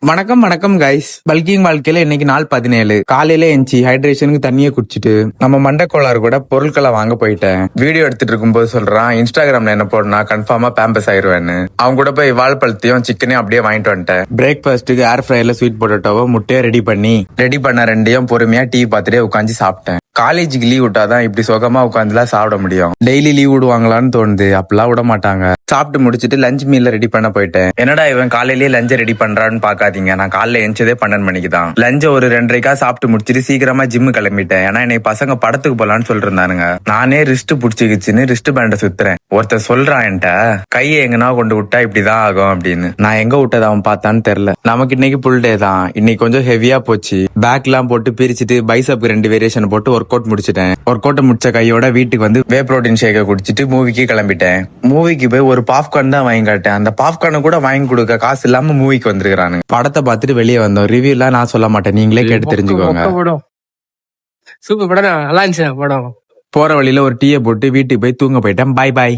வணக்கம் வணக்கம் guys. Bulking வாழ்க்கையில இன்னைக்கு நாள் 17. காலையில எஞ்சி ஹைட்ரேஷனுக்கு தண்ணியை குடிச்சிட்டு நம்ம மண்டக்கோளாறு கூட பொருட்களை வாங்க போயிட்டேன். வீடியோ எடுத்துட்டு இருக்கும்போது சொல்றான், இன்ஸ்டாகிராம்ல என்ன போடனா கன்ஃபார்மா பேம்பஸ் ஆயிருவேன்னு. அவங்க கூட போய் வாழைப்பழத்தையும் சிக்கனையும் அப்படியே வாங்கிட்டு வந்துட்டேன். பிரேக்ஃபாஸ்ட்டுக்கு ஏர் ஃப்ரையர்ல ஸ்வீட் பொட்டேட்டோவை முட்டையை ரெடி பண்ண ரெண்டையும் பொறுமையா டீ பார்த்துட்டே உட்காந்து சாப்பிட்டேன். காலேஜுக்கு லீவ் விட்டாதான் இப்படி சுகமா உட்காந்துலாம் சாப்பிட முடியும். டெய்லி லீவ் விடுவாங்களான்னு தோணுது. அப்பெல்லாம் விட மாட்டாங்க. சாப்பிட்டு முடிச்சிட்டு லஞ்ச் மீல்ல ரெடி பண்ண போயிட்டேன். என்னடா இவன் காலையிலேயே லஞ்ச ரெடி பண்றான்னு பாக்காதீங்க. நான் காலையில எஞ்சதே 12 மணிக்கு தான். லஞ்ச ஒரு 2:30 சாப்பிட்டு முடிச்சிட்டு சீக்கிரமா ஜிம்மு கிளம்பிட்டேன். ஏன்னா என்னை பசங்க படத்துக்கு போலான்னு சொல்லிட்டு இருந்தானுங்க. நானே ரிஸ்ட் புடிச்சுக்கிச்சுன்னு ரிஸ்ட் பேண்ட சுத்துறேன். ஒருத்தர் சொல்றான் என்கிட்ட, கையை எங்கன்னா கொண்டு விட்டா இப்படிதான் ஆகும் அப்படின்னு. நான் எங்க விட்டது அவன் பார்த்தான்னு தெரியல. நமக்கு இன்னைக்கு புல் டே தான். இன்னைக்கு கொஞ்சம் ஹெவியா போச்சு. பேக் எல்லாம் போட்டு பிரிச்சுட்டு பைசப்க்கு 2 வேரியேஷன் போட்டு ஒர்க் அவுட் முடிச்சிட்டேன். ஒர்க் அவுட் முடிச்ச கையோட வீட்டுக்கு வந்து வே புரோட்டீன் ஷேக்கை குடிச்சிட்டு மூவிக்கு கிளம்பிட்டேன். மூவிக்கு போய் ஒரு பாப்கார்ன் தான் வாங்கி காட்டேன். அந்த பாப்கார்னை கூட வாங்கி கொடுக்க காசு இல்லாம மூவிக்கு வந்திருக்கானுங்க. படத்தை பார்த்துட்டு வெளியே வந்தோம். ரிவ்யூ எல்லாம் நான் சொல்ல மாட்டேன், நீங்களே கேட்டு தெரிஞ்சுக்கோங்க. சூப்பர் படம், நல்லா இருந்துச்சு படம். போற வழியில ஒரு டீயை போட்டு வீட்டுக்கு போய் தூங்க போயிட்டேன். பாய் பாய்.